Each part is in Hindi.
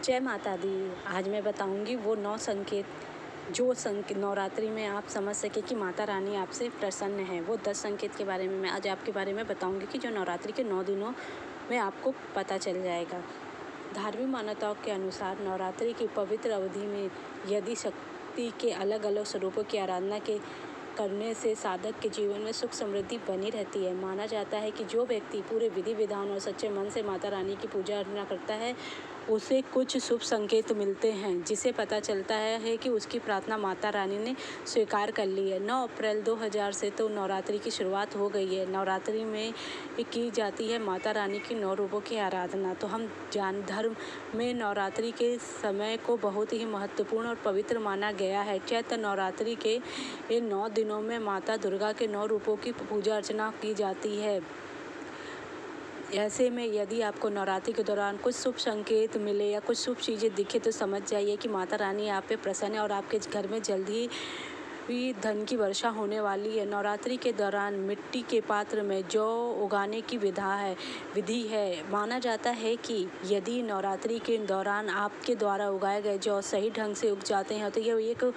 जय माता दी। आज मैं बताऊंगी वो 9 संकेत जो नवरात्रि में आप समझ सके कि माता रानी आपसे प्रसन्न है। वो 10 संकेत के बारे में मैं आज आपके बारे में बताऊंगी कि जो नवरात्रि के 9 दिनों में आपको पता चल जाएगा। धार्मिक मान्यताओं के अनुसार नवरात्रि की पवित्र अवधि में यदि शक्ति के अलग अलग स्वरूपों की आराधना करने से साधक के जीवन में सुख समृद्धि बनी रहती है। माना जाता है कि जो व्यक्ति पूरे विधि विधान और सच्चे मन से माता रानी की पूजा अर्चना करता है उसे कुछ शुभ संकेत मिलते हैं, जिसे पता चलता है कि उसकी प्रार्थना माता रानी ने स्वीकार कर ली है। 9 अप्रैल 2000 से तो नवरात्रि की शुरुआत हो गई है। नवरात्रि में की जाती है माता रानी की 9 रूपों की आराधना। तो हम धर्म में नवरात्रि के समय को बहुत ही महत्वपूर्ण और पवित्र माना गया है। चैत्र नवरात्रि के इन 9 दिनों में माता दुर्गा के 9 रूपों की पूजा अर्चना की जाती है। ऐसे में यदि आपको नवरात्रि के दौरान कुछ शुभ संकेत मिले या कुछ शुभ चीज़ें दिखे तो समझ जाइए कि माता रानी आप पे प्रसन्न है और आपके घर में जल्दी ही धन की वर्षा होने वाली है। नवरात्रि के दौरान मिट्टी के पात्र में जौ उगाने की विधि है। माना जाता है कि यदि नवरात्रि के दौरान आपके द्वारा उगाए गए जौ सही ढंग से उग जाते हैं तो यह एक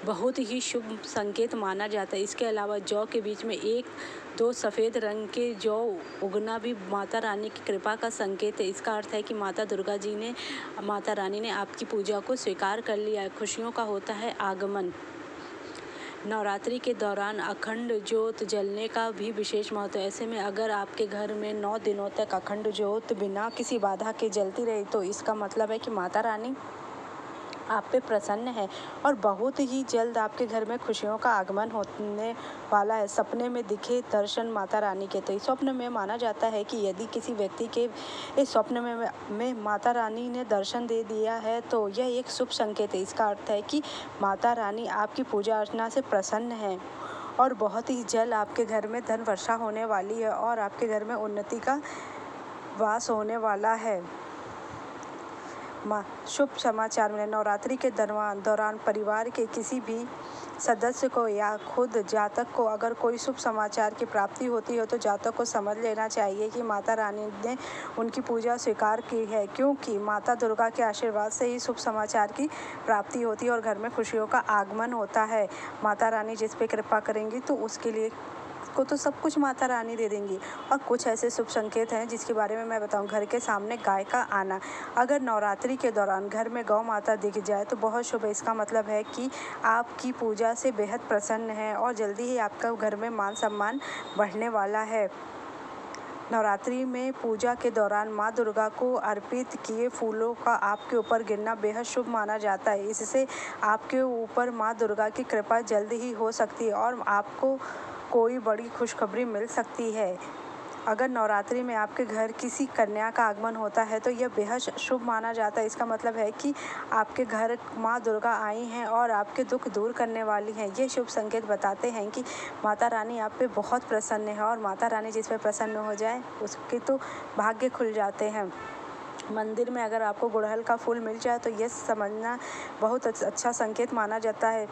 बहुत ही शुभ संकेत माना जाता है। इसके अलावा जौ के बीच में 1-2 सफ़ेद रंग के जौ उगना भी माता रानी की कृपा का संकेत है। इसका अर्थ है कि माता रानी ने आपकी पूजा को स्वीकार कर लिया है। खुशियों का होता है आगमन। नवरात्रि के दौरान अखंड ज्योत जलने का भी विशेष महत्व है। ऐसे में अगर आपके घर में 9 दिनों तक अखंड ज्योत बिना किसी बाधा के जलती रही तो इसका मतलब है कि माता रानी आप पे प्रसन्न है और बहुत ही जल्द आपके घर में खुशियों का आगमन होने वाला है। सपने में दिखे दर्शन माता रानी के, तो इस स्वप्न में माना जाता है कि यदि किसी व्यक्ति के इस स्वप्न में माता रानी ने दर्शन दे दिया है तो यह एक शुभ संकेत है। इसका अर्थ है कि माता रानी आपकी पूजा अर्चना से प्रसन्न है और बहुत ही जल्द आपके घर में धन वर्षा होने वाली है और आपके घर में उन्नति का वास होने वाला है। शुभ समाचार में नवरात्रि के दौरान परिवार के किसी भी सदस्य को या खुद जातक को अगर कोई शुभ समाचार की प्राप्ति होती है तो जातक को समझ लेना चाहिए कि माता रानी ने उनकी पूजा स्वीकार की है, क्योंकि माता दुर्गा के आशीर्वाद से ही शुभ समाचार की प्राप्ति होती है और घर में खुशियों का आगमन होता है। माता रानी जिस पे कृपा करेंगी तो उसके लिए को तो सब कुछ माता रानी दे देंगी। और कुछ ऐसे शुभ संकेत हैं जिसके बारे में मैं बताऊं। घर के सामने गाय का आना। अगर नवरात्रि के दौरान घर में गौ माता दिख जाए तो बहुत शुभ है। इसका मतलब है कि आपकी पूजा से बेहद प्रसन्न है और जल्दी ही आपका घर में मान सम्मान बढ़ने वाला है। नवरात्रि में पूजा के दौरान माँ दुर्गा को अर्पित किए फूलों का आपके ऊपर गिरना बेहद शुभ माना जाता है। इससे आपके ऊपर माँ दुर्गा की कृपा जल्द ही हो सकती है और आपको कोई बड़ी खुशखबरी मिल सकती है। अगर नवरात्रि में आपके घर किसी कन्या का आगमन होता है तो यह बेहद शुभ माना जाता है। इसका मतलब है कि आपके घर माँ दुर्गा आई हैं और आपके दुख दूर करने वाली हैं। ये शुभ संकेत बताते हैं कि माता रानी आप पे बहुत प्रसन्न है और माता रानी जिस पे प्रसन्न हो जाए उसके तो भाग्य खुल जाते हैं। मंदिर में अगर आपको गुड़हल का फूल मिल जाए तो यह समझना बहुत अच्छा संकेत माना जाता है।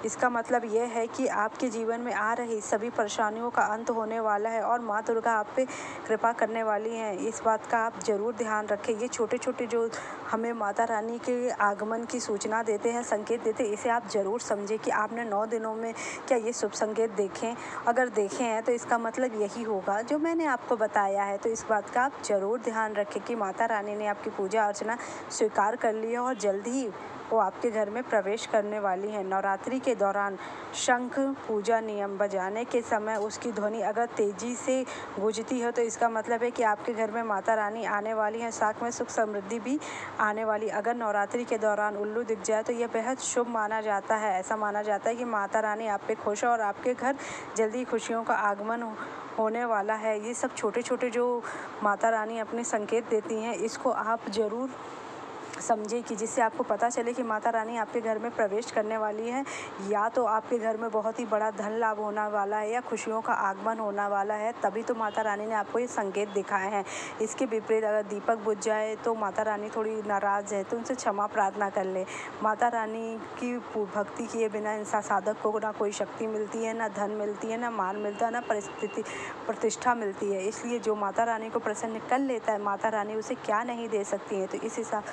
इसका मतलब यह है कि आपके जीवन में आ रही सभी परेशानियों का अंत होने वाला है और माँ दुर्गा आप पे कृपा करने वाली हैं। इस बात का आप ज़रूर ध्यान रखें। ये छोटे छोटे जो हमें माता रानी के आगमन की सूचना देते हैं, संकेत देते हैं, इसे आप ज़रूर समझें कि आपने 9 दिनों में क्या ये शुभ संकेत देखें। अगर देखे हैं तो इसका मतलब यही होगा जो मैंने आपको बताया है। तो इस बात का आप ज़रूर ध्यान रखें कि माता रानी ने आपकी पूजा अर्चना स्वीकार कर ली है और जल्द ही वो आपके घर में प्रवेश करने वाली है। नवरात्रि के दौरान शंख पूजा नियम बजाने के समय उसकी ध्वनि अगर तेजी से गूंजती है तो इसका मतलब है कि आपके घर में माता रानी आने वाली है, साथ में सुख समृद्धि भी आने वाली। अगर नवरात्रि के दौरान उल्लू दिख जाए तो यह बेहद शुभ माना जाता है। ऐसा माना जाता है कि माता रानी आप पे खुश है और आपके घर जल्दी खुशियों का आगमन होने वाला है। ये सब छोटे छोटे जो माता रानी अपने संकेत देती हैं इसको आप ज़रूर समझे कि जिससे आपको पता चले कि माता रानी आपके घर में प्रवेश करने वाली है। या तो आपके घर में बहुत ही बड़ा धन लाभ होने वाला है या खुशियों का आगमन होने वाला है, तभी तो माता रानी ने आपको ये संकेत दिखाए हैं। इसके विपरीत अगर दीपक बुझ जाए तो माता रानी थोड़ी नाराज़ है तो उनसे क्षमा प्रार्थना कर ले। माता रानी की भक्ति किए बिना इंसान साधक को ना कोई शक्ति मिलती है, ना धन मिलती है, ना मान मिलता है, ना प्रतिष्ठा मिलती है। इसलिए जो माता रानी को प्रसन्न कर लेता है माता रानी उसे क्या नहीं दे सकती है। तो इस हिसाब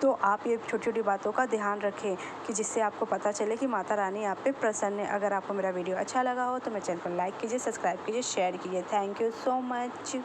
तो आप ये छोटी-छोटी बातों का ध्यान रखें कि जिससे आपको पता चले कि माता रानी आप पे प्रसन्न है। अगर आपको मेरा वीडियो अच्छा लगा हो तो मेरे चैनल को लाइक कीजिए, सब्सक्राइब कीजिए, शेयर कीजिए। Thank you so much.